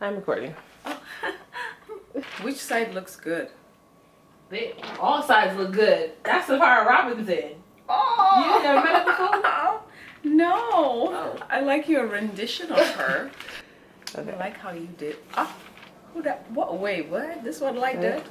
I'm recording. Which side looks good? All sides look good. That's TAFARA Robinson. Oh! You never met her before? No. Oh. I like your rendition of her. Okay. I like how you did. Oh, who that? What? Wait, what? This one like that?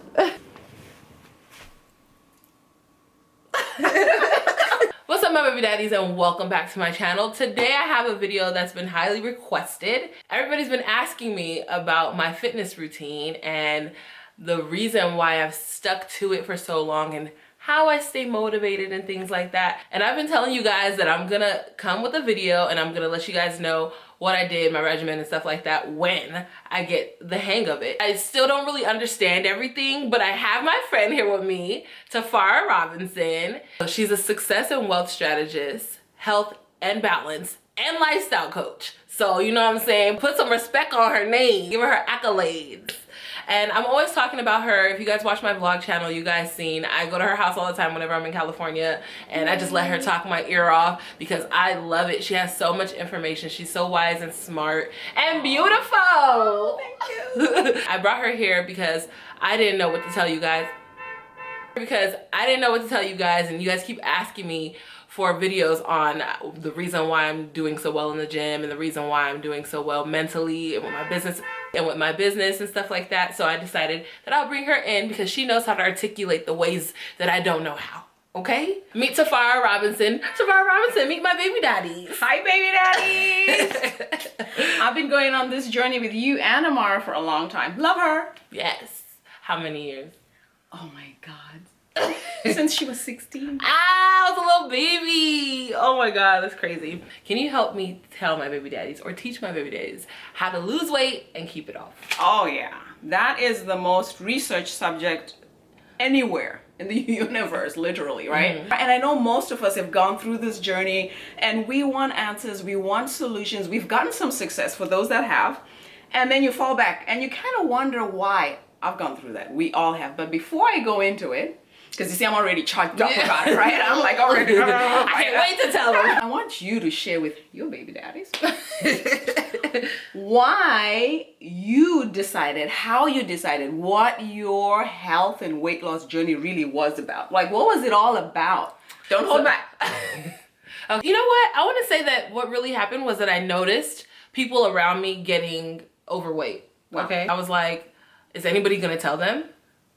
What's up, my baby daddies, and welcome back to my channel. Today I have a video that's been highly requested. Everybody's been asking me about my fitness routine and the reason why I've stuck to it for so long and how I stay motivated and things like that. And I've been telling you guys that I'm gonna come with a video and I'm gonna let you guys know what I did, my regimen and stuff like that when I get the hang of it. I still don't really understand everything, but I have my friend here with me, TAFARA Robinson. She's a success and wealth strategist, health and balance, and lifestyle coach. So, you know what I'm saying? Put some respect on her name, give her accolades. And I'm always talking about her. If you guys watch my vlog channel, you guys seen I go to her house all the time whenever I'm in California, and I just let her talk my ear off because I love it. She has so much information. She's so wise and smart and beautiful. Oh, thank you. I brought her here because I didn't know what to tell you guys. And you guys keep asking me for videos on the reason why I'm doing so well in the gym and the reason why I'm doing so well mentally and with my business and stuff like that. So I decided that I'll bring her in because she knows how to articulate the ways that I don't know how. Okay? Meet TAFARA Robinson. TAFARA Robinson, meet my baby daddies. Hi, baby daddies. I've been going on this journey with you and Amara for a long time. Love her. Yes. How many years? Oh my God. Since she was 16. I was a little baby. Oh my God, that's crazy. Can you help me tell my baby daddies or teach my baby daddies how to lose weight and keep it off? Oh yeah. That is the most researched subject anywhere in the universe, literally, right? And I know most of us have gone through this journey and we want answers, we want solutions. We've gotten some success for those that have, and then you fall back and you kind of wonder why. I've gone through that. We all have. But before I go into it, because you see I'm already charged up about it, right? I'm like already, I can't wait to tell them. I want you to share with your baby daddies why you decided, how you decided, what your health and weight loss journey really was about. Like, what was it all about? Don't hold back. You know what? I want to say that what really happened was that I noticed people around me getting overweight. Wow. Okay? I was like, is anybody going to tell them?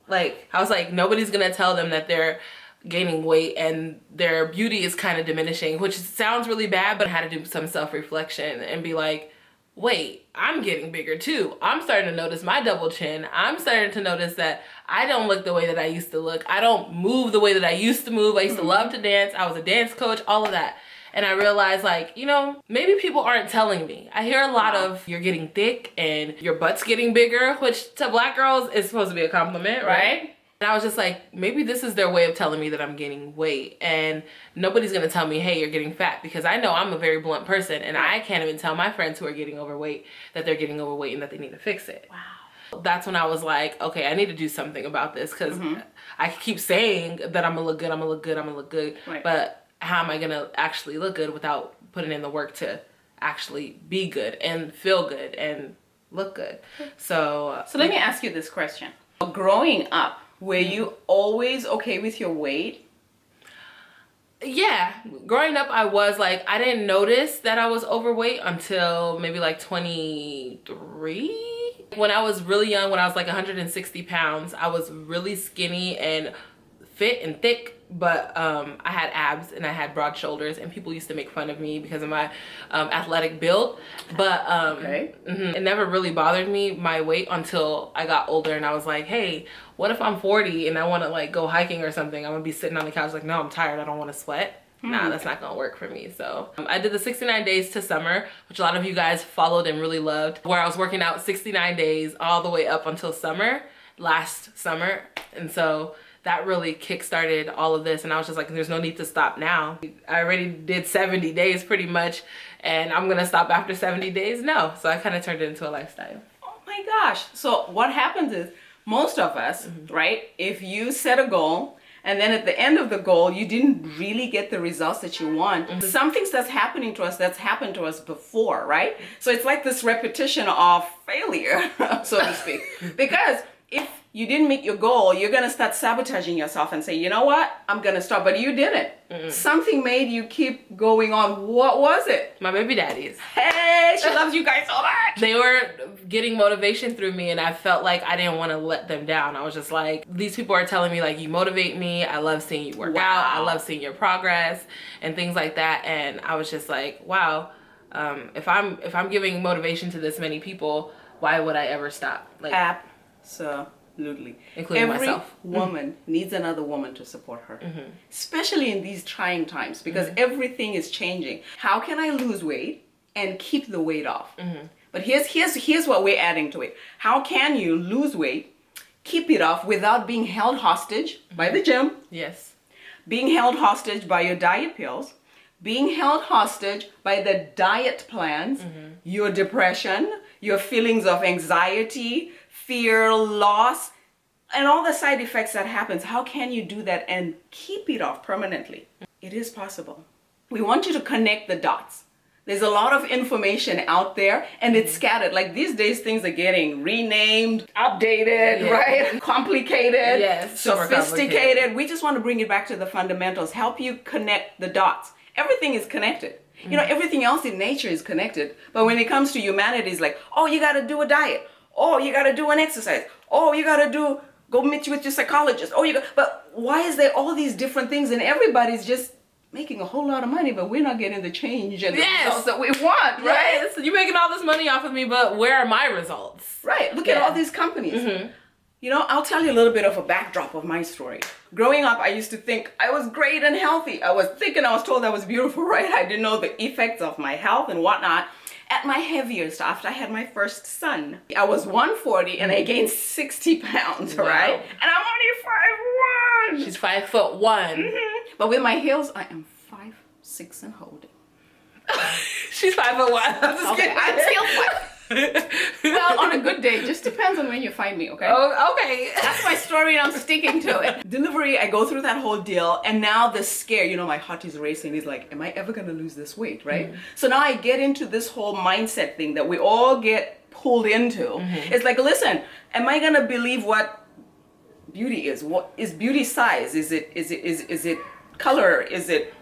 Like, I was like, nobody's going to tell them that they're gaining weight and their beauty is kind of diminishing, which sounds really bad, but I had to do some self-reflection and be like, wait, I'm getting bigger too. I'm starting to notice my double chin. I'm starting to notice that I don't look the way that I used to look. I don't move the way that I used to move. I used to love to dance. I was a dance coach, all of that. And I realized, like, you know, maybe people aren't telling me. I hear a lot of you're getting thick and your butt's getting bigger, which to black girls is supposed to be a compliment, right? And I was just like, maybe this is their way of telling me that I'm gaining weight. And nobody's going to tell me, hey, you're getting fat, because I know I'm a very blunt person and I can't even tell my friends who are getting overweight that they're getting overweight and that they need to fix it. Wow. That's when I was like, okay, I need to do something about this, because I keep saying that I'm going to look good, I'm going to look good, I'm going to look good. Right. But how am I gonna actually look good without putting in the work to actually be good and feel good and look good? So let me ask you this question. Growing up, were you always okay with your weight? Yeah, growing up I was like, I didn't notice that I was overweight until maybe like 23. When I was really young, when I was like 160 pounds, I was really skinny and fit and thick, but I had abs and I had broad shoulders, and people used to make fun of me because of my athletic build. But it never really bothered me, my weight, until I got older and I was like, hey, what if I'm 40 and I want to like go hiking or something? I'm gonna be sitting on the couch like, no, I'm tired, I don't want to sweat. Nah, that's not gonna work for me. So I did the 69 days to summer, which a lot of you guys followed and really loved, where I was working out 69 days all the way up until last summer. And so that really kick-started all of this, and I was just like, there's no need to stop now. I already did 70 days pretty much, and I'm gonna stop after 70 days? No. So I kind of turned it into a lifestyle. Oh my gosh. So what happens is, most of us, right, if you set a goal and then at the end of the goal, you didn't really get the results that you want. Something that's happening to us that's happened to us before, right? So it's like this repetition of failure, so to speak. Because if you didn't meet your goal, you're going to start sabotaging yourself and say, you know what, I'm going to stop. But you didn't. Something made you keep going on. What was it? My baby daddies. Hey, she loves you guys so much. They were getting motivation through me, and I felt like I didn't want to let them down. I was just like, these people are telling me, like, you motivate me. I love seeing you work out. I love seeing your progress and things like that. And I was just like, wow, if I'm giving motivation to this many people, why would I ever stop? Like, absolutely. Including myself. Every woman needs another woman to support her, especially in these trying times, because everything is changing. How can I lose weight and keep the weight off? But here's what we're adding to it. How can you lose weight, keep it off without being held hostage by the gym? Yes. Being held hostage by your diet pills, being held hostage by the diet plans, your depression, your feelings of anxiety, fear, loss, and all the side effects that happens. How can you do that and keep it off permanently? It is possible. We want you to connect the dots. There's a lot of information out there, and it's scattered. Like these days, things are getting renamed, updated, right? Complicated, yes, sophisticated. We just want to bring it back to the fundamentals, help you connect the dots. Everything is connected. You know, everything else in nature is connected. But when it comes to humanity, it's like, oh, you got to do a diet. Oh, you got to do an exercise. Oh, you got to go meet with your psychologist. Oh, but why is there all these different things, and everybody's just making a whole lot of money, but we're not getting the change and the results that we want, right? Yes. You're making all this money off of me, but where are my results? Right. Look at all these companies. You know, I'll tell you a little bit of a backdrop of my story. Growing up, I used to think I was great and healthy. I was told I was beautiful, right? I didn't know the effects of my health and whatnot. At my heaviest, after I had my first son, I was 140 and I gained 60 pounds, right? And I'm only 5'1". She's 5'1". But with my heels, I am 5'6" and holding. She's 5'1". I'm just kidding. I'm still 5. Well, on a good day, just depends on when you find me, okay? Oh, okay. That's my story and I'm sticking to it. Delivery, I go through that whole deal, and now the scare, you know, my heart is racing. It's like, am I ever gonna lose this weight, right? So now I get into this whole mindset thing that we all get pulled into. It's like, listen, am I gonna believe what beauty is? What is beauty size? Is it color? Is it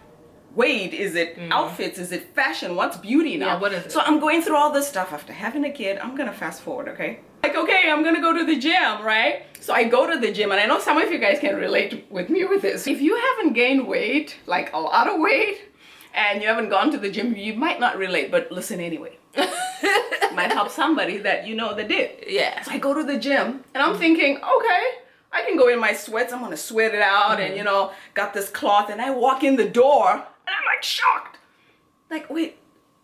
weight? Is it outfits? Is it fashion? What's beauty now? Yeah, what is it? So I'm going through all this stuff after having a kid. I'm gonna fast forward, okay? Like, okay, I'm gonna go to the gym, right? So I go to the gym, and I know some of you guys can relate with me with this. If you haven't gained weight, like a lot of weight, and you haven't gone to the gym, you might not relate, but listen anyway. Might help somebody that you know that did. Yeah. So I go to the gym, and I'm thinking, okay, I can go in my sweats. I'm gonna sweat it out, and you know, got this cloth, and I walk in the door, and I'm like shocked. Like, wait,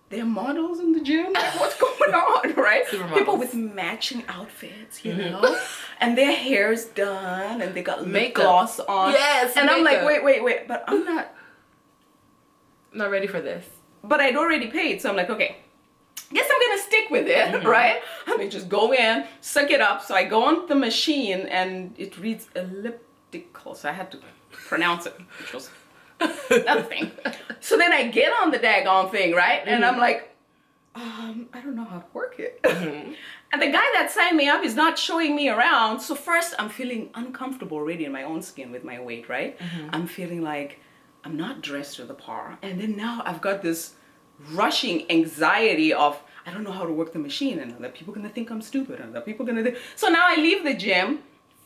there are models in the gym? Like, what's going on, right? People with matching outfits, you know, and their hair's done, and they got lip gloss on. Yes. And I'm like, wait, but I'm not ready for this. But I'd already paid, so I'm like, okay, guess I'm gonna stick with it, right? I mean, just go in, suck it up. So I go on the machine, and it reads elliptical, so I had to pronounce it, which was another thing. So then I get on the daggone thing, right? And I'm like, I don't know how to work it. And the guy that signed me up is not showing me around. So first, I'm feeling uncomfortable already in my own skin with my weight, right? I'm feeling like I'm not dressed to the par. And then now I've got this rushing anxiety of, I don't know how to work the machine, and other people gonna think I'm stupid, and other people gonna think. So now I leave the gym,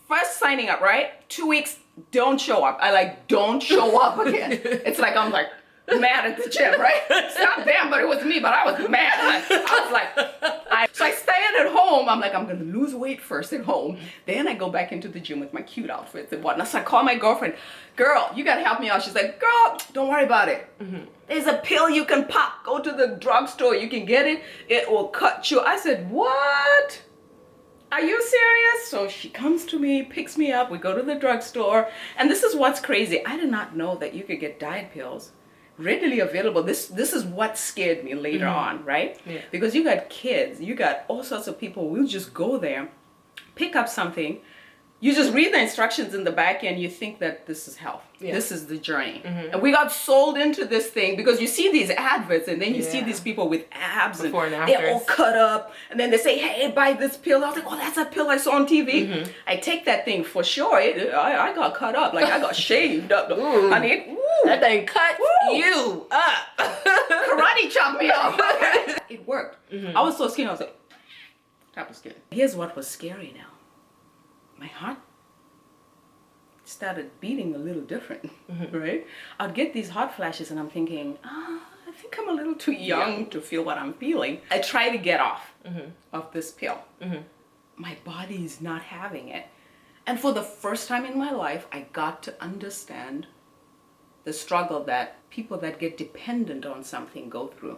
first signing up, right? 2 weeks, don't show up. I like, don't show up again. It's like, I'm like mad at the gym, right? It's not them, but it was me, but I was mad. I was like, so I stand at home. I'm like, I'm gonna lose weight first at home. Then I go back into the gym with my cute outfits and whatnot. So I call my girlfriend, girl, you gotta help me out. She's like, girl, don't worry about it. There's a pill you can pop. Go to the drugstore, you can get it. It will cut you. I said, what? Are you serious? So she comes to me, picks me up, we go to the drugstore. And this is what's crazy. I did not know that you could get diet pills readily available. This is what scared me later on, right? Yeah. Because you got kids, you got all sorts of people. We'll just go there, pick up something, you just read the instructions in the back and you think that this is health. Yeah. This is the journey. And we got sold into this thing because you see these adverts and then you see Yeah. these people with abs Before and they're all afters. cut up. And then they say, hey, buy this pill. I was like, oh, that's a pill I saw on TV. I take that thing for sure. I got cut up. Like I got shaved up. Honey, That thing cuts Woo. you up. karate chopped me off. It worked. I was so skinny. I was like, type of skinny. Here's what was scary now. My heart started beating a little different, right? I'd get these hot flashes and I'm thinking, I think I'm a little too young to feel what I'm feeling. I try to get off of this pill. My body is not having it. And for the first time in my life, I got to understand the struggle that people that get dependent on something go through.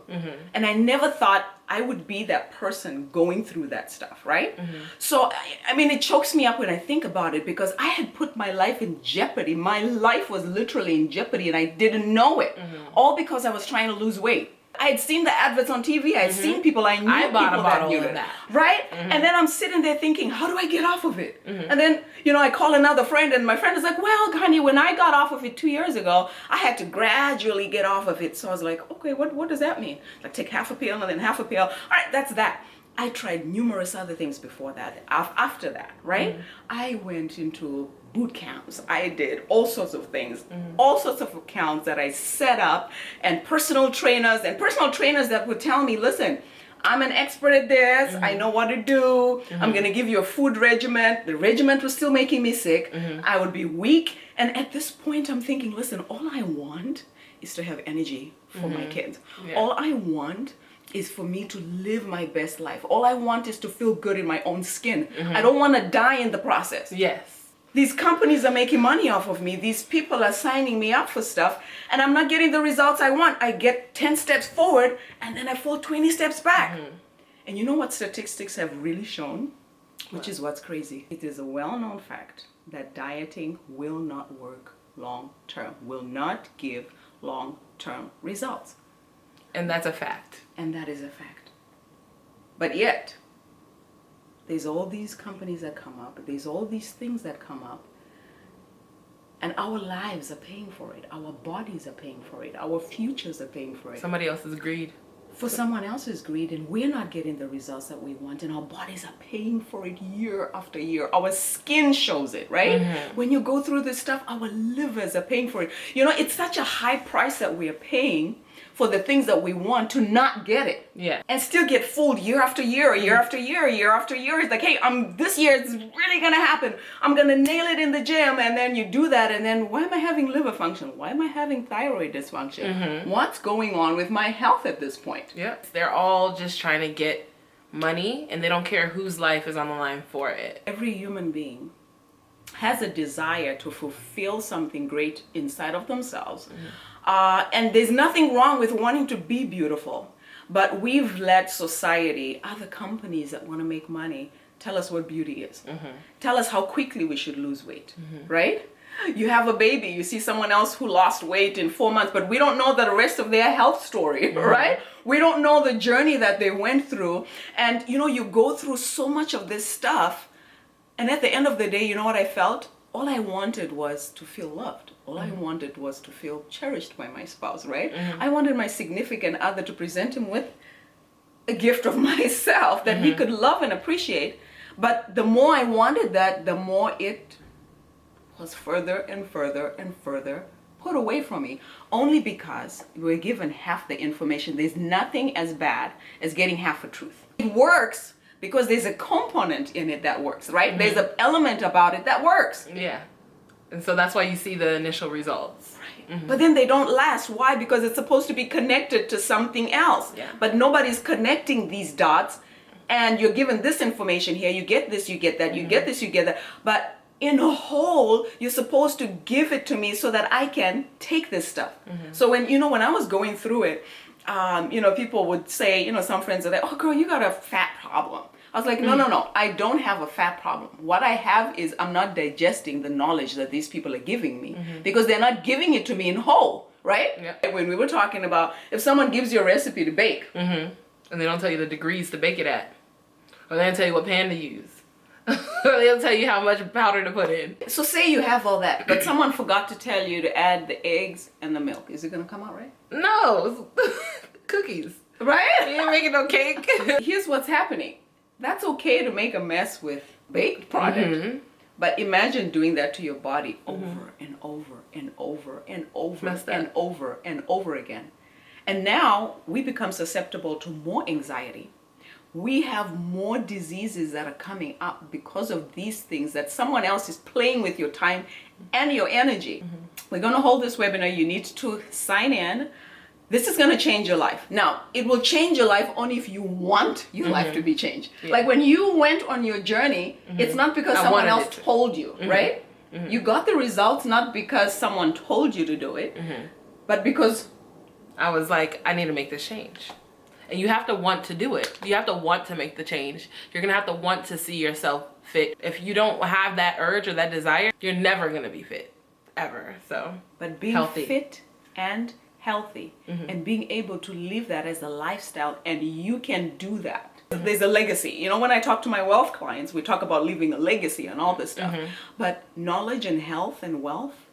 And I never thought I would be that person going through that stuff, right? So, I mean, it chokes me up when I think about it because I had put my life in jeopardy. My life was literally in jeopardy and I didn't know it. All because I was trying to lose weight. I had seen the adverts on TV. I had seen people I knew. I bought people a bottle that knew of it, that. right? And then I'm sitting there thinking, how do I get off of it? And then, you know, I call another friend and my friend is like, well, honey, when I got off of it 2 years ago, I had to gradually get off of it. So I was like, okay, what does that mean? Like take half a pill and then half a pill. All right, that's that. I tried numerous other things before that, after that, right? I went into boot camps. I did all sorts of things, all sorts of accounts that I set up and personal trainers that would tell me, listen, I'm an expert at this. I know what to do. I'm going to give you a food regimen. The regimen was still making me sick. I would be weak. And at this point, I'm thinking, listen, all I want is to have energy for my kids. Yeah. All I want is for me to live my best life. All I want is to feel good in my own skin. I don't want to die in the process. Yes. These companies are making money off of me. These people are signing me up for stuff and I'm not getting the results I want. I get 10 steps forward and then I fall 20 steps back. And you know what statistics have really shown? Which is what's crazy. It is a well-known fact that dieting will not work long-term, will not give long-term results. And that's a fact. And that is a fact. But yet, there's all these companies that come up, there's all these things that come up, and our lives are paying for it, our bodies are paying for it, our futures are paying for it. Somebody else's greed. For someone else's greed, and we're not getting the results that we want, and our bodies are paying for it year after year. Our skin shows it, right? When you go through this stuff, our livers are paying for it. You know, it's such a high price that we are paying for the things that we want to not get it. Yeah. And still get fooled year after year, year after year, year after year. It's like, hey, this year it's really gonna happen. I'm gonna nail it in the gym. And then you do that and then why am I having liver function? Why am I having thyroid dysfunction? What's going on with my health at this point? Yep. They're all just trying to get money and they don't care whose life is on the line for it. Every human being has a desire to fulfill something great inside of themselves. And there's nothing wrong with wanting to be beautiful, but we've let society, other companies that want to make money, tell us what beauty is. Tell us how quickly we should lose weight, right? You have a baby, you see someone else who lost weight in 4 months, but we don't know the rest of their health story, right? We don't know the journey that they went through. And you know, you go through so much of this stuff, and at the end of the day, you know what I felt? All I wanted was to feel loved. All I wanted was to feel cherished by my spouse, right? I wanted my significant other to present him with a gift of myself that he could love and appreciate. But the more I wanted that, the more it was further and further and further put away from me. Only because we were given half the information. There's nothing as bad as getting half a truth. It works because there's a component in it that works, right? There's an element about it that works. Yeah. And so that's why you see the initial results. Right. But then they don't last. Why? Because it's supposed to be connected to something else. Yeah. But nobody's connecting these dots. And you're given this information here. You get this, you get that, you get this, you get that. But in a whole, you're supposed to give it to me so that I can take this stuff. So when I was going through it, people would say, some friends are like, oh girl, you got a fat problem. I was like, no, I don't have a fat problem. What I have is I'm not digesting the knowledge that these people are giving me because they're not giving it to me in whole, right? Yeah. When we were talking about if someone gives you a recipe to bake. And they don't tell you the degrees to bake it at. Or they don't tell you what pan to use. They'll tell you how much powder to put in. So say you have all that, but someone forgot to tell you to add the eggs and the milk. Is it gonna come out right? No, cookies. Right? You ain't making no cake. Here's what's happening. That's okay to make a mess with baked product. But imagine doing that to your body over and over and over and over and over and over again. And now we become susceptible to more anxiety. We have more diseases that are coming up because of these things, that someone else is playing with your time and your energy. We're going to hold this webinar. You need to sign in. This is going to change your life. Now, it will change your life only if you want your life to be changed. Yeah. Like when you went on your journey, it's not because someone else told you, right? You got the results not because someone told you to do it, but because I was like, I need to make this change. And you have to want to do it. You have to want to make the change. You're going to have to want to see yourself fit. If you don't have that urge or that desire, you're never going to be fit, ever. So, but being healthy. Fit and healthy and being able to live that as a lifestyle, and you can do that. There's a legacy. You know, when I talk to my wealth clients, we talk about leaving a legacy and all this stuff. But knowledge and health and wealth,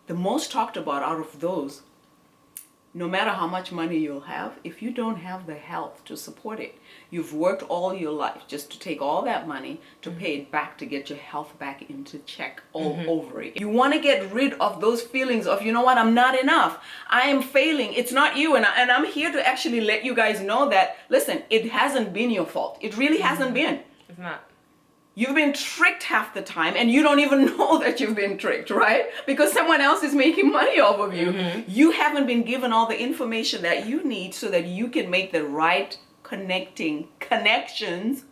the most talked about out of those, no matter how much money you'll have, if you don't have the health to support it, you've worked all your life just to take all that money to pay it back, to get your health back into check all over it. You want to get rid of those feelings of, you know what, I'm not enough, I am failing, it's not you. And I'm here to actually let you guys know that, listen, it hasn't been your fault. It really hasn't been. It's not. You've been tricked half the time and you don't even know that you've been tricked, right? Because someone else is making money off of you. You haven't been given all the information that you need so that you can make the right connections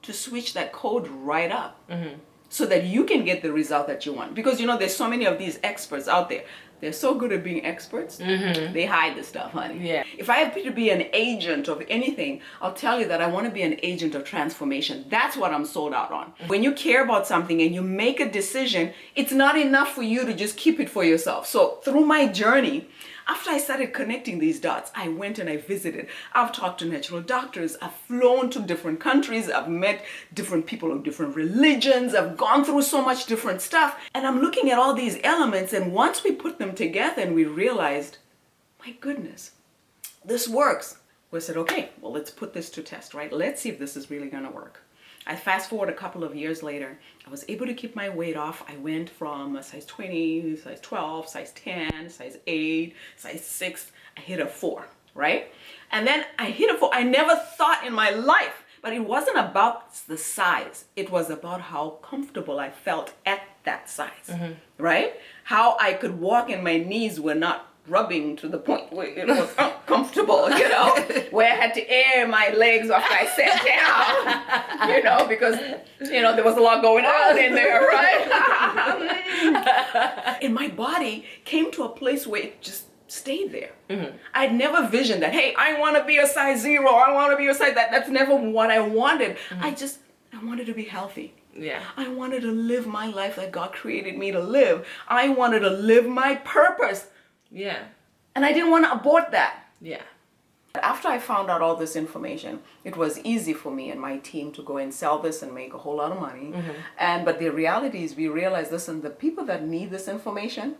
to switch that code right up. So that you can get the result that you want. Because, you know, there's so many of these experts out there. They're so good at being experts, they hide the stuff, honey. Yeah. If I have to be an agent of anything, I'll tell you that I want to be an agent of transformation. That's what I'm sold out on. When you care about something and you make a decision, it's not enough for you to just keep it for yourself. So through my journey, after I started connecting these dots, I went and I visited. I've talked to natural doctors. I've flown to different countries. I've met different people of different religions. I've gone through so much different stuff. And I'm looking at all these elements. And once we put them together and we realized, my goodness, this works. We said, okay, well, let's put this to test, right? Let's see if this is really going to work. I fast forward a couple of years later, I was able to keep my weight off. I went from a size 20, size 12, size 10, size 8, size 6. I hit a 4, right? And then I hit a 4. I never thought in my life, but it wasn't about the size. It was about how comfortable I felt at that size, right? How I could walk and my knees were not rubbing to the point where it was uncomfortable, you know, where I had to air my legs after I sat down, you know, because, you know, there was a lot going on in there, right? And my body came to a place where it just stayed there. I'd never visioned that, hey, I want to be a size 0, I want to be a size that. That's never what I wanted. I wanted to be healthy. Yeah. I wanted to live my life that God created me to live. I wanted to live my purpose. Yeah. And I didn't want to abort that. Yeah. After I found out all this information, it was easy for me and my team to go and sell this and make a whole lot of money. But the reality is we realized, listen, the people that need this information,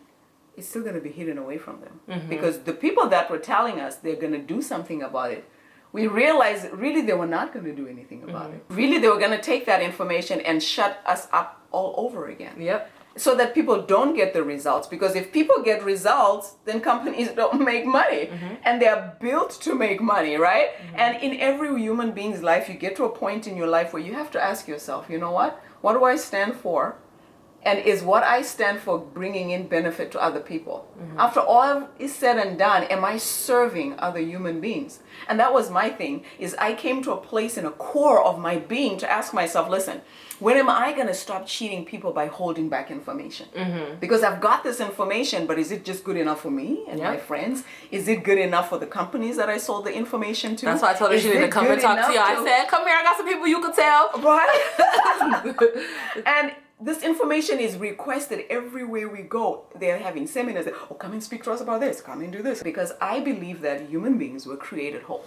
it's still going to be hidden away from them. Because the people that were telling us they're going to do something about it, we realized really they were not going to do anything about it. Really, they were going to take that information and shut us up all over again. Yep. So that people don't get the results. Because if people get results, then companies don't make money. And they're built to make money, right? And in every human being's life, you get to a point in your life where you have to ask yourself, you know what? What do I stand for? And is what I stand for bringing in benefit to other people? After all is said and done, am I serving other human beings? And that was my thing, is I came to a place in a core of my being to ask myself, listen, when am I going to stop cheating people by holding back information? Because I've got this information, but is it just good enough for me and my friends? Is it good enough for the companies that I sold the information to? That's why I told her she needed to come and talk to you. I said, come here, I got some people you could tell. Right? And this information is requested everywhere we go. They're having seminars. Oh, come and speak to us about this. Come and do this. Because I believe that human beings were created whole.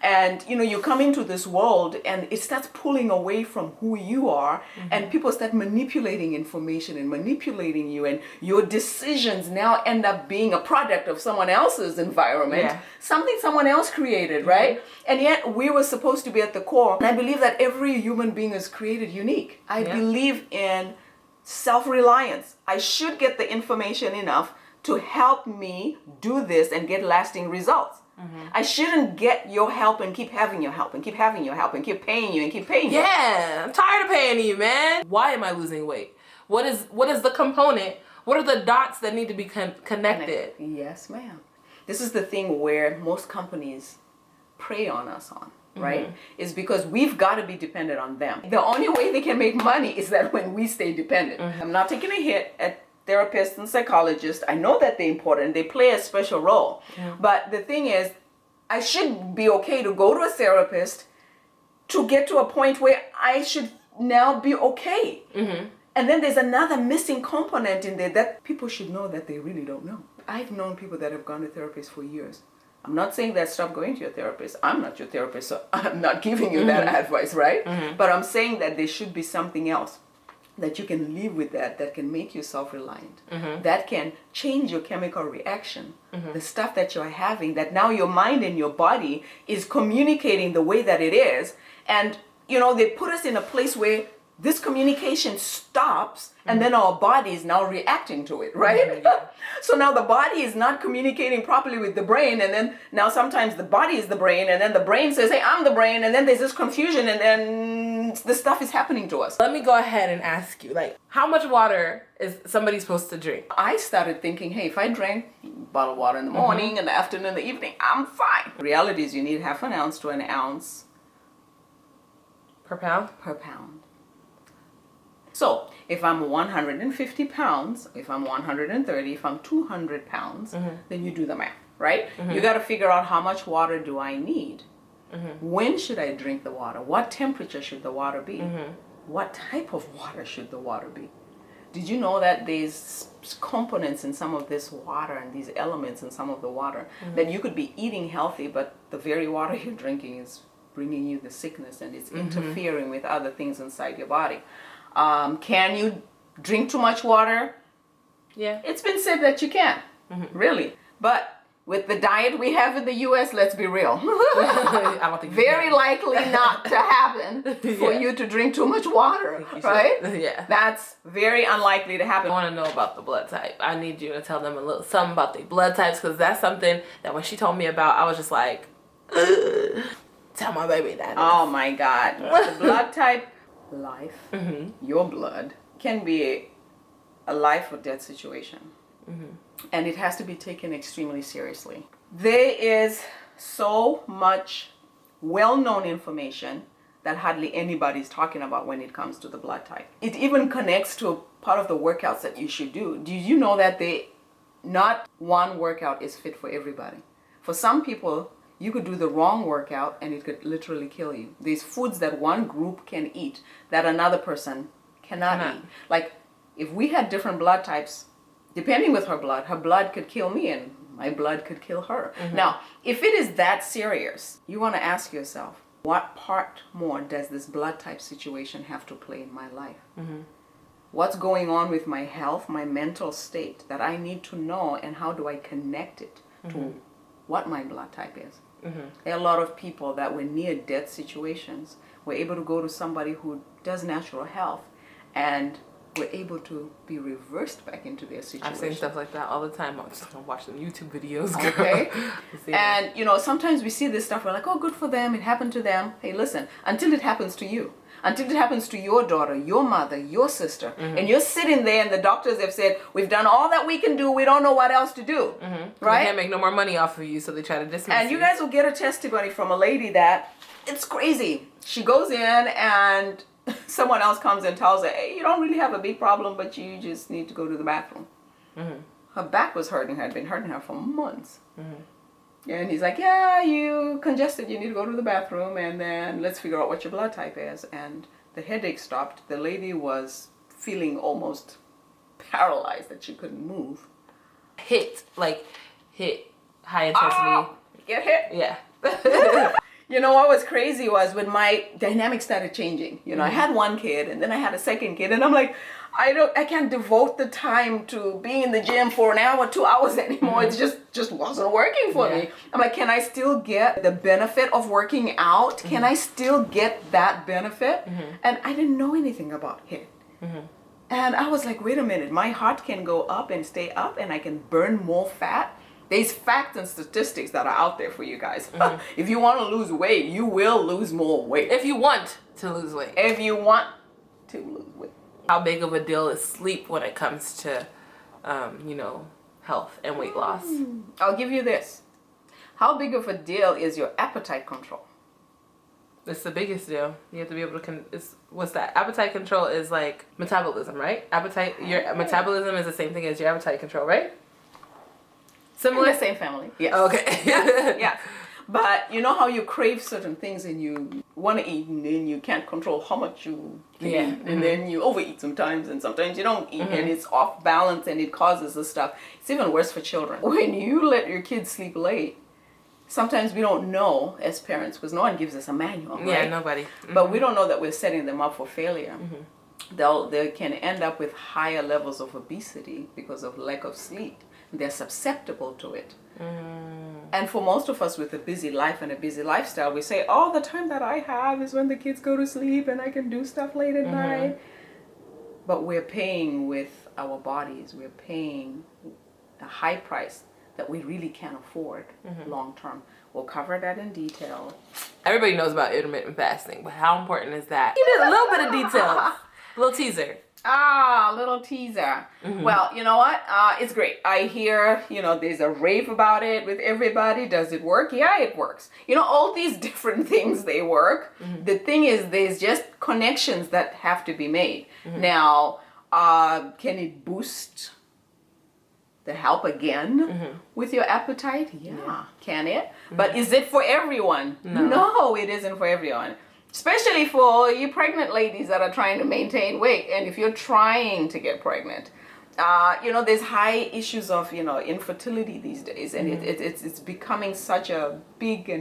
And you come into this world and it starts pulling away from who you are, and people start manipulating information and manipulating you, and your decisions now end up being a product of someone else's environment, something someone else created, right? And yet we were supposed to be at the core. And I believe that every human being is created unique. I believe in self-reliance. I should get the information enough to help me do this and get lasting results. I shouldn't get your help and keep having your help and keep having your help and keep paying you and keep paying you. Yeah, I'm tired of paying you, man. Why am I losing weight? What is the component? What are the dots that need to be connected? Yes, ma'am. This is the thing where most companies prey on us on, right? Is because we've got to be dependent on them. The only way they can make money is that when we stay dependent. I'm not taking a hit at therapists and psychologists. I know that they're important. They play a special role. But the thing is, I should be okay to go to a therapist to get to a point where I should now be okay. And then there's another missing component in there that people should know that they really don't know. I've known people that have gone to therapists for years. I'm not saying that stop going to your therapist. I'm not your therapist, so I'm not giving you that advice, right? But I'm saying that there should be something else that you can live with, that can make you self-reliant, that can change your chemical reaction, the stuff that you're having, that now your mind and your body is communicating the way that it is. And, they put us in a place where this communication stops, and then our body is now reacting to it, right? So now the body is not communicating properly with the brain, and then now sometimes the body is the brain, and then the brain says, hey, I'm the brain, and then there's this confusion, and then the stuff is happening to us. Let me go ahead and ask you, how much water is somebody supposed to drink? I started thinking, hey, if I drank a bottle of water in the morning, in the afternoon, in the evening, I'm fine. The reality is you need half an ounce to an ounce Per pound? per pound. So if I'm 150 pounds, if I'm 130, if I'm 200 pounds, then you do the math, right? You got to figure out how much water do I need? When should I drink the water? What temperature should the water be? What type of water should the water be? Did you know that there's components in some of this water and these elements in some of the water that you could be eating healthy, but the very water you're drinking is bringing you the sickness and it's interfering with other things inside your body? Can you drink too much water? Yeah. It's been said that you can, really. But with the diet we have in the U.S., let's be real. I don't think very likely not to happen for you to drink too much water, right? Yeah. That's very unlikely to happen. I want to know about the blood type. I need you to tell them a little something about the blood types, because that's something that when she told me about, I was just like, ugh. Tell my baby that. Oh my God. The blood type, life, your blood, can be a life or death situation. And it has to be taken extremely seriously. There is so much well-known information that hardly anybody's talking about when it comes to the blood type. It even connects to part of the workouts that you should do. Do you know that not one workout is fit for everybody? For some people, you could do the wrong workout and it could literally kill you. There's foods that one group can eat that another person cannot eat. Like if we had different blood types, depending with her blood could kill me and my blood could kill her. Now, if it is that serious, you want to ask yourself, what part more does this blood type situation have to play in my life? What's going on with my health, my mental state that I need to know, and how do I connect it to what my blood type is? There are a lot of people that were near death situations were able to go to somebody who does natural health and were able to be reversed back into their situation. I've seen stuff like that all the time. I'm just gonna watch some YouTube videos. Okay. And sometimes we see this stuff, we're like, oh, good for them, it happened to them. Hey, listen, until it happens to you, until it happens to your daughter, your mother, your sister, and you're sitting there and the doctors have said, we've done all that we can do, we don't know what else to do. Right? They can't make no more money off of you, so they try to dismiss And you guys will get a testimony from a lady that, it's crazy. She goes in and someone else comes and tells her, hey, you don't really have a big problem, but you just need to go to the bathroom. Her back was hurting her, had been hurting her for months. And he's like, yeah, you congested, you need to go to the bathroom, and then let's figure out what your blood type is. And the headache stopped. The lady was feeling almost paralyzed, that she couldn't move. Hit high intensity. Oh, get hit? Yeah. You know what was crazy was when my dynamic started changing. You know, I had one kid and then I had a second kid, and I'm like, I can't devote the time to being in the gym for an hour, 2 hours anymore. It just wasn't working for me. I'm like, can I still get the benefit of working out? Can I still get that benefit? And I didn't know anything about it. And I was like, wait a minute, my heart can go up and stay up and I can burn more fat. There's facts and statistics that are out there for you guys. If you want to lose weight, you will lose more weight. If you want to lose weight. If you want to lose weight. How big of a deal is sleep when it comes to, you know, health and weight loss? I'll give you this. How big of a deal is your appetite control? It's the biggest deal. You have to be able to, what's that? Appetite control is like metabolism, right? Your metabolism is the same thing as your appetite control, right? Similar? In the same family. Yes. Okay. Yeah. But you know how you crave certain things and you want to eat and then you can't control how much you can eat, and then you overeat sometimes and sometimes you don't eat, and it's off balance and it causes this stuff. It's even worse for children. When you let your kids sleep late, sometimes we don't know as parents, because no one gives us a manual, right? Yeah, nobody. But we don't know that we're setting them up for failure. They can end up with higher levels of obesity because of lack of sleep. They're susceptible to it. And for most of us with a busy life and a busy lifestyle, we say, oh, the time that I have is when the kids go to sleep and I can do stuff late at night. But we're paying with our bodies. We're paying a high price that we really can't afford long term. We'll cover that in detail. Everybody knows about intermittent fasting, but how important is that? Give it a little bit of detail. A little teaser. A little teaser. Well, you know what? It's great. I hear, you know, there's a rave about it with everybody. Does it work? Yeah, it works. You know, all these different things, they work. The thing is, there's just connections that have to be made. Now, can it boost the help again with your appetite? Yeah. Can it? But is it for everyone? No, it isn't for everyone. Especially for you pregnant ladies that are trying to maintain weight. And if you're trying to get pregnant, you know, there's high issues of, you know, infertility these days. And it's becoming such a bigger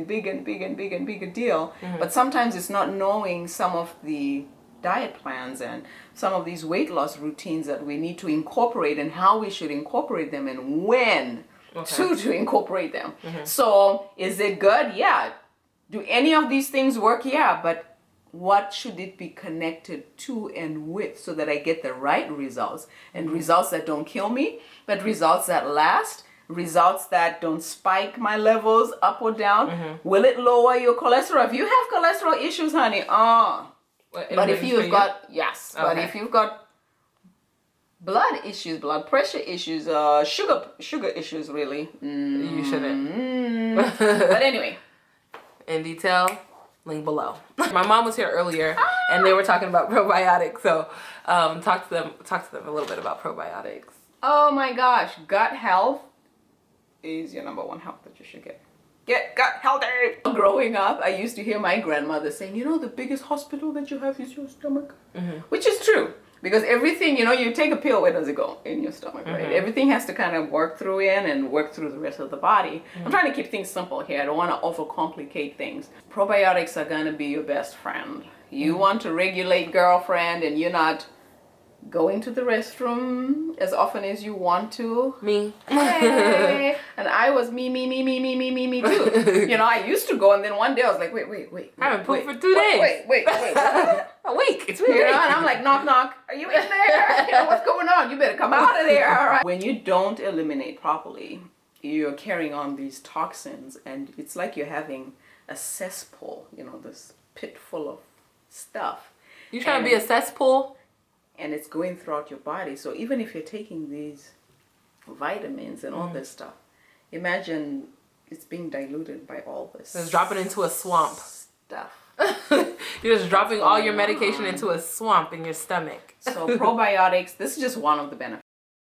deal. But sometimes it's not knowing some of the diet plans and some of these weight loss routines that we need to incorporate and how we should incorporate them and when to incorporate them. So is it good? Yeah. Do any of these things work? Yeah, but what should it be connected to and with so that I get the right results, and results that don't kill me, but results that last, results that don't spike my levels up or down? Will it lower your cholesterol? If you have cholesterol issues, honey, but if you've got, but if you've got blood issues, blood pressure issues, sugar issues, really, you shouldn't. But anyway. In detail, link below. My mom was here earlier and they were talking about probiotics, so talk to them a little bit about probiotics. Oh my gosh, gut health is your number one health that you should get. Get gut healthy. Growing up, I used to hear my grandmother saying, you know, the biggest hospital that you have is your stomach, which is true. Because everything, you know, you take a pill, where does it go? In your stomach, right? Everything has to kind of work through and work through the rest of the body. I'm trying to keep things simple here. I don't want to overcomplicate things. Probiotics are going to be your best friend. You want to regulate, girlfriend, and you're not going to the restroom as often as you want to. Me. Hey. And I was me too. You know, I used to go, and then one day I was like, wait. I haven't pooped for 2 days. Wait. A week. It's weird. You know, and I'm like, knock. Are you in there? You know, what's going on? You better come out of there. All right. When you don't eliminate properly, you're carrying on these toxins, and it's like you're having a cesspool, you know, this pit full of stuff. You trying to be a cesspool? And it's going throughout your body. So even if you're taking these vitamins and all this stuff, imagine it's being diluted by all this. It's dropping into a swamp. Stuff. You're just dropping all your medication into a swamp in your stomach. So probiotics, this is just one of the benefits.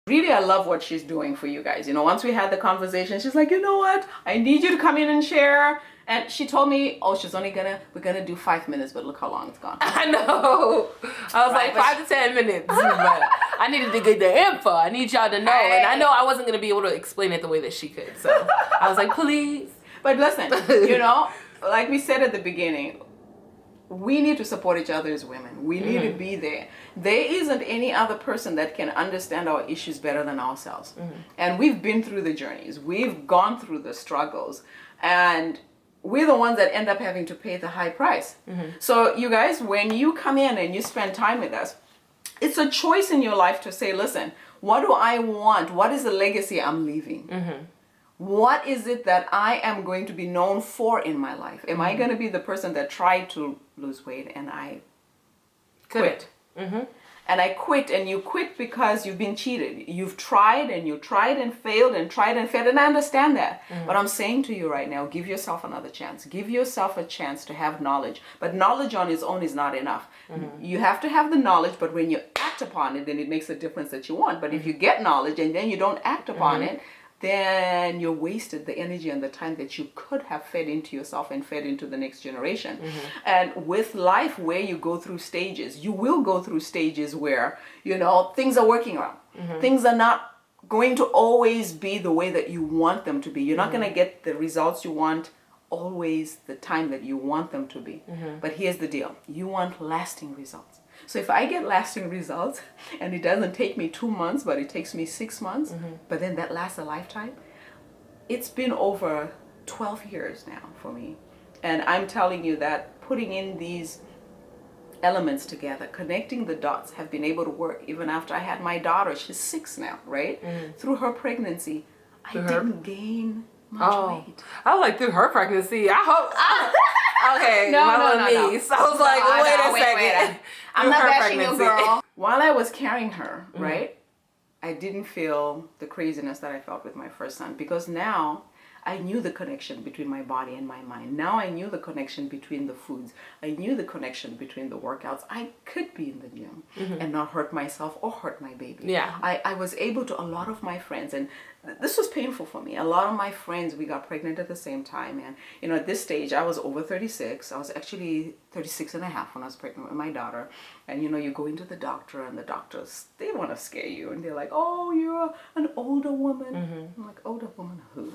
Really, I love what she's doing for you guys. You know, once we had the conversation, she's like, you know what? I need you to come in and share. And she told me, oh, we're gonna do 5 minutes, but look how long it's gone. I know. I was like 5 to 10 minutes. But I needed to get the info. I need y'all to know. And I know I wasn't gonna be able to explain it the way that she could. So I was like, please. But listen, you know, like we said at the beginning, we need to support each other as women. We need to be there. There isn't any other person that can understand our issues better than ourselves. And we've been through the journeys. We've gone through the struggles. And we're the ones that end up having to pay the high price. So you guys, when you come in and you spend time with us, it's a choice in your life to say, listen, what do I want? What is the legacy I'm leaving? What is it that I am going to be known for in my life? Am I going to be the person that tried to lose weight and I quit? And I quit, and you quit because you've been cheated. You've tried and you tried and failed and tried and failed. And I understand that. But I'm saying to you right now, give yourself another chance. Give yourself a chance to have knowledge. But knowledge on its own is not enough. You have to have the knowledge, but when you act upon it, then it makes a difference that you want. But if you get knowledge and then you don't act upon it, then you wasted the energy and the time that you could have fed into yourself and fed into the next generation. And with life, where you go through stages, you will go through stages where, you know, things are working out. Things are not going to always be the way that you want them to be. You're not going to get the results you want always the time that you want them to be. But here's the deal. You want lasting results. So if I get lasting results and it doesn't take me 2 months, but it takes me 6 months, but then that lasts a lifetime, it's been over 12 years now for me. And I'm telling you that putting in these elements together, connecting the dots, have been able to work even after I had my daughter. She's 6 now, right? Through her pregnancy, I didn't gain much weight. I was like, through her pregnancy, I hope. Okay, No. niece. I was like, wait a second. I'm not bashing you, girl. While I was carrying her, right, I didn't feel the craziness that I felt with my first son, because now I knew the connection between my body and my mind. Now I knew the connection between the foods. I knew the connection between the workouts. I could be in the gym and not hurt myself or hurt my baby. Yeah. I was able to, a lot of my friends, and this was painful for me. A lot of my friends, we got pregnant at the same time. And, you know, at this stage, I was over 36. I was actually 36 and a half when I was pregnant with my daughter. And, you know, you go into the doctor and the doctors, they want to scare you. And they're like, oh, you're an older woman. I'm like, older woman who?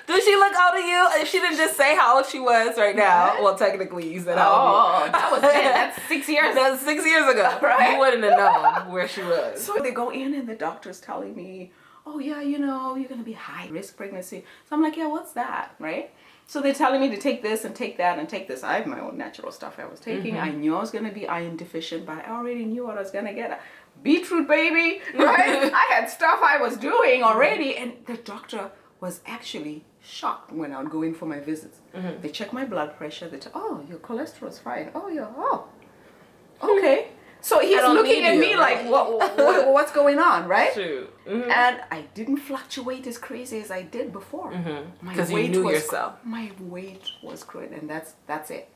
Does she look old to you? If she didn't just say how old she was right now, well, technically you said how old. That was that's 6 years. That's 6 years ago. Right? You wouldn't have known where she was. So they go in and the doctor's telling me, oh yeah, you know, you're going to be high risk pregnancy. So I'm like, yeah, what's that? Right? So they're telling me to take this and take that and take this. I have my own natural stuff I was taking. I knew I was going to be iron deficient, but I already knew what I was going to get. Beetroot, baby, right? I had stuff I was doing already. And the doctor was actually shocked when I would go in for my visits. They check my blood pressure. They tell, oh, your cholesterol's fine. Oh, okay. So he's looking at me like, what's going on, right? True. And I didn't fluctuate as crazy as I did before. Because you knew yourself. My weight was good, and that's it.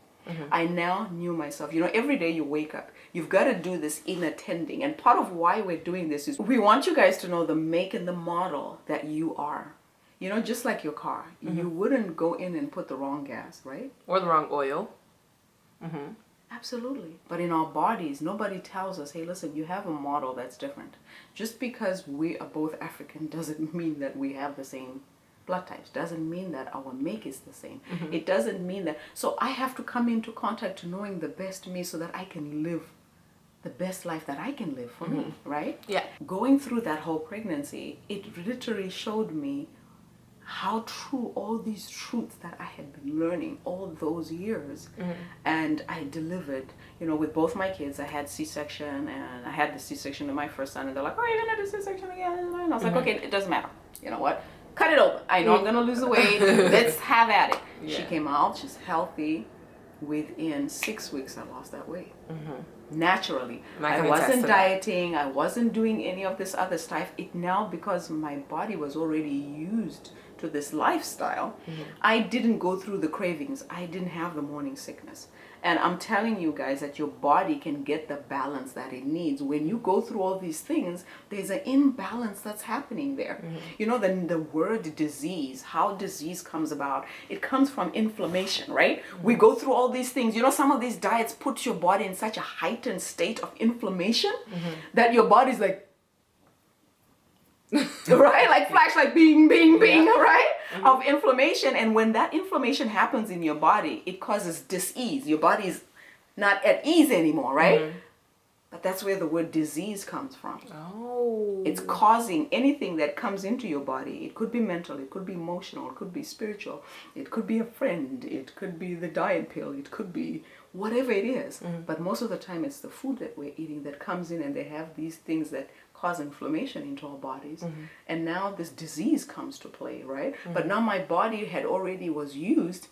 I now knew myself. You know, every day you wake up, you've got to do this inner tending. And part of why we're doing this is we want you guys to know the make and the model that you are. You know, just like your car, you wouldn't go in and put the wrong gas, right? Or the wrong oil. Absolutely. But in our bodies, nobody tells us, hey, listen, you have a model that's different. Just because we are both African doesn't mean that we have the same blood types. Doesn't mean that our make is the same. It doesn't mean that. So I have to come into contact to knowing the best me so that I can live the best life that I can live for me, right? Yeah. Going through that whole pregnancy, it literally showed me how true all these truths that I had been learning all those years. And I delivered, you know, with both my kids. I had C-section, and I had the C-section of my first son, and they're like, oh, you're gonna do C-section again? And I was like, okay, it doesn't matter. You know what? Cut it open. I know I'm gonna lose the weight. Let's have at it. Yeah. She came out, she's healthy. Within 6 weeks, I lost that weight. Naturally. I wasn't dieting. I wasn't doing any of this other stuff. It now, because my body was already used to this lifestyle, I didn't go through the cravings. I didn't have the morning sickness. And I'm telling you guys that your body can get the balance that it needs. When you go through all these things, there's an imbalance that's happening there. You know, the word disease, how disease comes about, it comes from inflammation, right? We go through all these things. You know, some of these diets put your body in such a heightened state of inflammation that your body's like, right? Like flashlight, bing, bing, bing, Yeah. right? Of inflammation. And when that inflammation happens in your body, it causes dis-ease. Your body's not at ease anymore, right? But that's where the word disease comes from. Oh. It's causing anything that comes into your body. It could be mental, it could be emotional, it could be spiritual, it could be a friend, it could be the diet pill, it could be whatever it is. But most of the time it's the food that we're eating that comes in, and they have these things that cause inflammation into our bodies. And now this disease comes to play, right? But now my body had already was used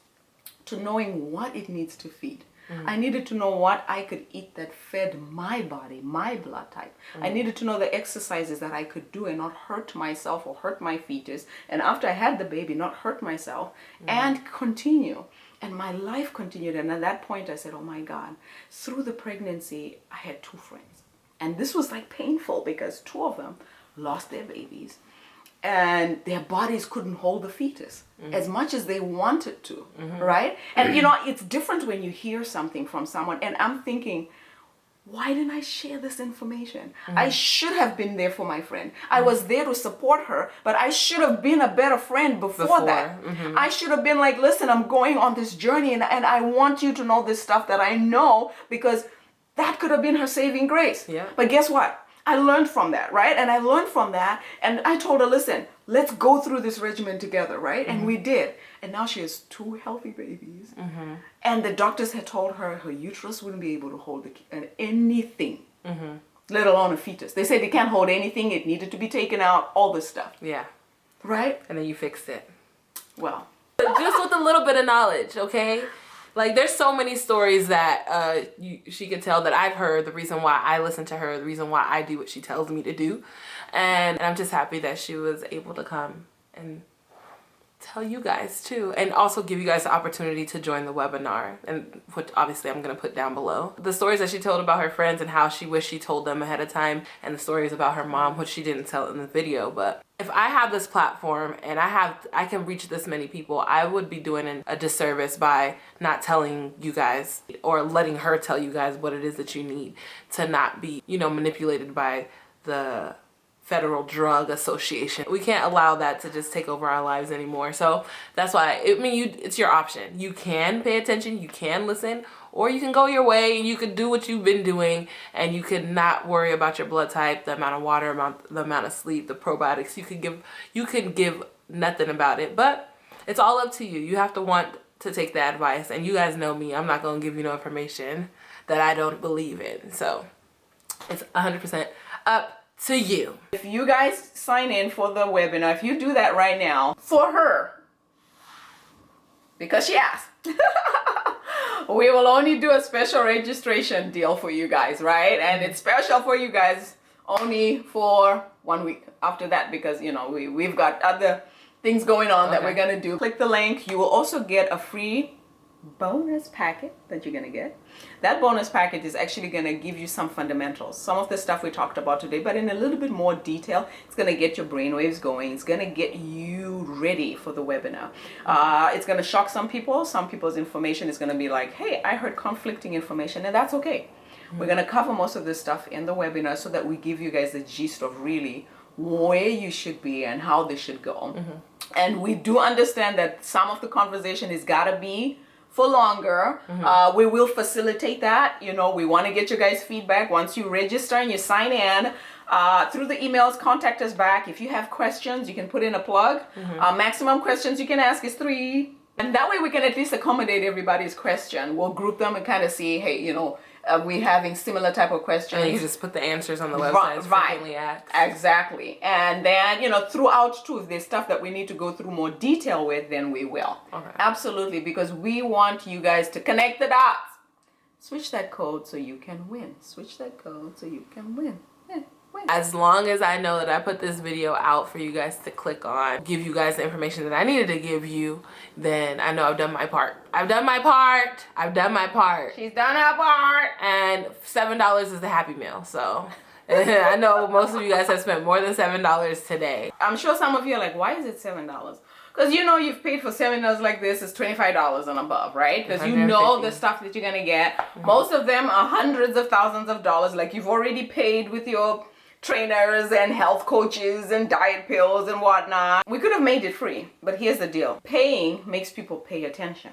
to knowing what it needs to feed. I needed to know what I could eat that fed my body, my blood type. I needed to know the exercises that I could do and not hurt myself or hurt my fetus. And after I had the baby, not hurt myself and continue. And my life continued. And at that point, I said, oh my God, through the pregnancy, I had 2 friends. And this was like painful because 2 of them lost their babies. And their bodies couldn't hold the fetus as much as they wanted to, right? And you know, it's different when you hear something from someone. And I'm thinking, why didn't I share this information? I should have been there for my friend. I was there to support her, but I should have been a better friend before that. I should have been like, listen, I'm going on this journey, and I want you to know this stuff that I know, because that could have been her saving grace. Yeah. But guess what? I learned from that, right? And I learned from that, and I told her, listen, let's go through this regimen together, right? And we did. And now she has 2 healthy babies. And the doctors had told her her uterus wouldn't be able to hold anything, let alone a fetus. They said it can't hold anything. It needed to be taken out, all this stuff. Yeah. Right? And then you fixed it. Well. Just with a little bit of knowledge, okay? Like, there's so many stories that she could tell that I've heard, the reason why I listen to her, the reason why I do what she tells me to do. And I'm just happy that she was able to come and tell you guys too, and also give you guys the opportunity to join the webinar, and which obviously I'm going to put down below. The stories that she told about her friends and how she wished she told them ahead of time, and the stories about her mom, which she didn't tell in the video. But if I have this platform and I can reach this many people, I would be doing a disservice by not telling you guys, or letting her tell you guys what it is that you need to not be, you know, manipulated by the Federal Drug Association. We can't allow that to just take over our lives anymore. So that's why, it's your option. You can pay attention, you can listen, or you can go your way and you can do what you've been doing, and you can not worry about your blood type, the amount of water, the amount of sleep, the probiotics. You can give nothing about it, but it's all up to you. You have to want to take the advice, and you guys know me. I'm not going to give you no information that I don't believe in. So it's 100% up to you. If you guys sign in for the webinar, if you do that right now for her, because she asked, we will only do a special registration deal for you guys, right? And it's special for you guys only for 1 week after that, because you know we've got other things going on that we're gonna do. Click the link. You will also get a free bonus packet that you're gonna get. That bonus packet is actually gonna give you some fundamentals, some of the stuff we talked about today, but in a little bit more detail. It's gonna get your brainwaves going. It's gonna get you ready for the webinar. It's gonna shock some people. Some people's information is gonna be like, hey, I heard conflicting information, and that's okay. We're gonna cover most of this stuff in the webinar so that we give you guys the gist of really where you should be and how this should go. And we do understand that some of the conversation has gotta be for longer. We will facilitate that. You know, we want to get your guys' feedback once you register and you sign in. Through the emails, contact us back. If you have questions, you can put in a plug. Maximum questions you can ask is 3. And that way we can at least accommodate everybody's question. We'll group them and kind of see, hey, you know, we having similar type of questions. And you just put the answers on the website. Frequently asked. Exactly. And then, you know, throughout too, if there's stuff that we need to go through more detail with, then we will. Okay. Absolutely, because we want you guys to connect the dots. Switch that code so you can win. Switch that code so you can win. Win. As long as I know that I put this video out for you guys to click on, give you guys the information that I needed to give you, then I know I've done my part. I've done my part. I've done my part. She's done her part. And $7 is the Happy Meal. So I know most of you guys have spent more than $7 today. I'm sure some of you are like, why is it $7? Because you know you've paid for seminars like this is $25 and above, right? Because you know the stuff that you're going to get. Most of them are hundreds of thousands of dollars. Like you've already paid with your trainers and health coaches and diet pills and whatnot. We could have made it free, but here's the deal. Paying makes people pay attention.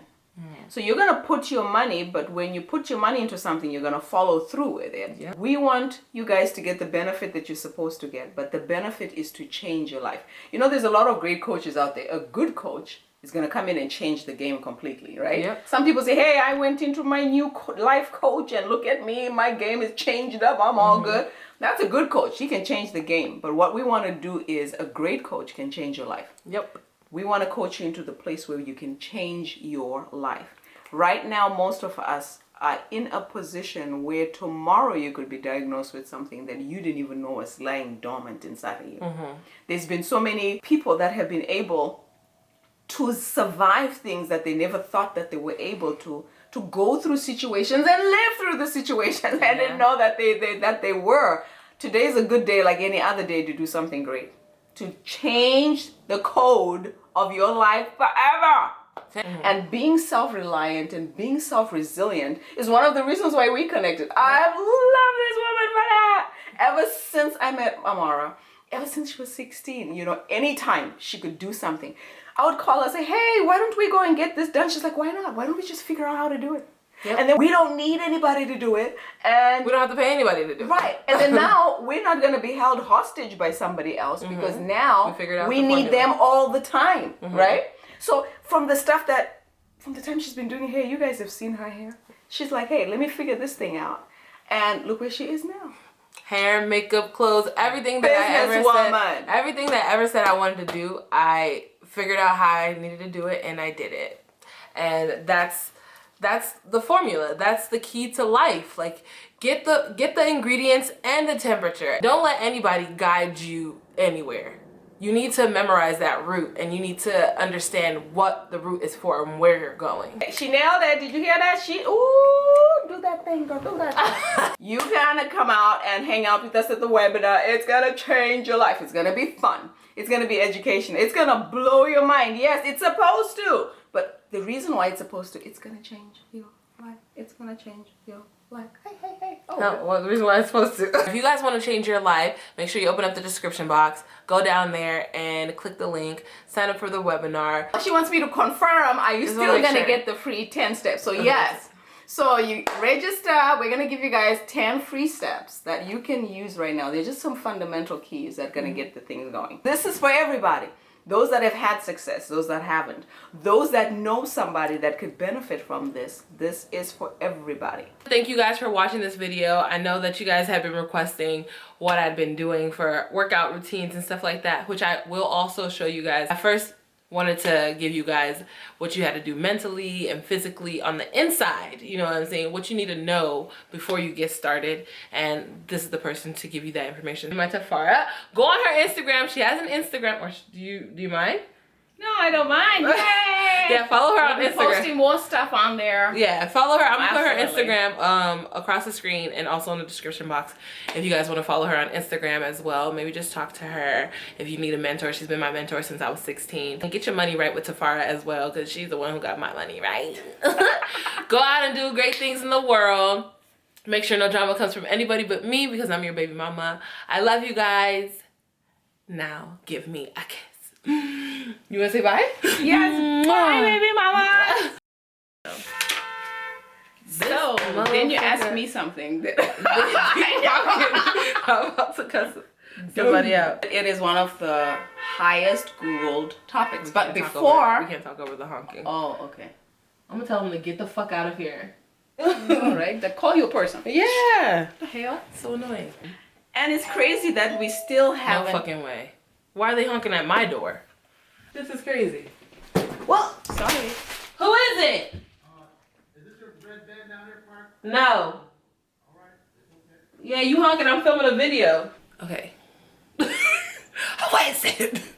So you're going to put your money, but when you put your money into something, you're going to follow through with it. Yep. We want you guys to get the benefit that you're supposed to get, but the benefit is to change your life. You know, there's a lot of great coaches out there. A good coach is going to come in and change the game completely, right? Yep. Some people say, hey, I went into my new life coach and look at me, my game is changed up, I'm all good. That's a good coach. He can change the game. But what we want to do is a great coach can change your life. Yep. We want to coach you into the place where you can change your life. Right now, most of us are in a position where tomorrow you could be diagnosed with something that you didn't even know was lying dormant inside of you. There's been so many people that have been able to survive things that they never thought that they were able to go through situations and live through the situations and didn't know that they were. Today's a good day like any other day to do something great. To change the code of your life forever. And being self-reliant and being self-resilient is one of the reasons why we connected. I love this woman for that. Ever since I met Amara, ever since she was 16, you know, anytime she could do something, I would call her and say, hey, why don't we go and get this done? She's like, why not? Why don't we just figure out how to do it? Yep. And then we don't need anybody to do it. And we don't have to pay anybody to do it. Right. And then now we're not going to be held hostage by somebody else because now we need them all the time. Right? So from the time she's been doing hair, you guys have seen her hair. She's like, hey, let me figure this thing out. And look where she is now. Hair, makeup, clothes, everything that I ever said I wanted to do, I figured out how I needed to do it and I did it. And that's the formula. That's the key to life. Like get the ingredients and the temperature. Don't let anybody guide you anywhere. You need to memorize that route and you need to understand what the route is for and where you're going. She nailed it. Did you hear that? Ooh, do that thing, girl, do that thing. You gotta come out and hang out with us at the webinar. It's gonna change your life. It's gonna be fun. It's gonna be education. It's gonna blow your mind. Yes, it's supposed to. But the reason why it's supposed to, it's gonna change your life. It's gonna change your life. Hey. Oh, no, well, the reason why it's supposed to. If you guys want to change your life, make sure you open up the description box, go down there and click the link, sign up for the webinar. She wants me to confirm, are you still gonna get the free 10 steps? So yes. So you register, we're gonna give you guys 10 free steps that you can use right now. They're just some fundamental keys that are gonna get the things going. This is for everybody. Those that have had success, those that haven't, those that know somebody that could benefit from this. This is for everybody. Thank you guys for watching this video. I know that you guys have been requesting what I've been doing for workout routines and stuff like that, which I will also show you guys. I first wanted to give you guys what you had to do mentally and physically on the inside, you know what I'm saying, what you need to know before you get started, and this is the person to give you that information. My TAFARA, go on her Instagram. She has an Instagram, or do you mind? No, I don't mind. Yay! Yeah, follow her on Instagram. Posting more stuff on there. Yeah, follow her. I'm gonna put her Instagram across the screen and also in the description box if you guys want to follow her on Instagram as well. Maybe just talk to her if you need a mentor. She's been my mentor since I was 16. And get your money right with TAFARA as well, because she's the one who got my money right. Go out and do great things in the world. Make sure no drama comes from anybody but me, because I'm your baby mama. I love you guys. Now give me a kiss. You want to say bye? Yes. Bye, baby mama. So, then you asked me something. I'm about to cuss somebody out. It is one of the highest Googled topics. But before... We can't talk over the honking. Oh, okay. I'm going to tell them to get the fuck out of here. All right. Call you a person. Yeah. What the hell? So annoying. And it's crazy that we still haven't... No fucking way. Why are they honking at my door? This is crazy. Well, sorry. Who is it? Is this your red band down here, Mark? No. All right. It's okay. Yeah, you honking. I'm filming a video. Okay. Who is it?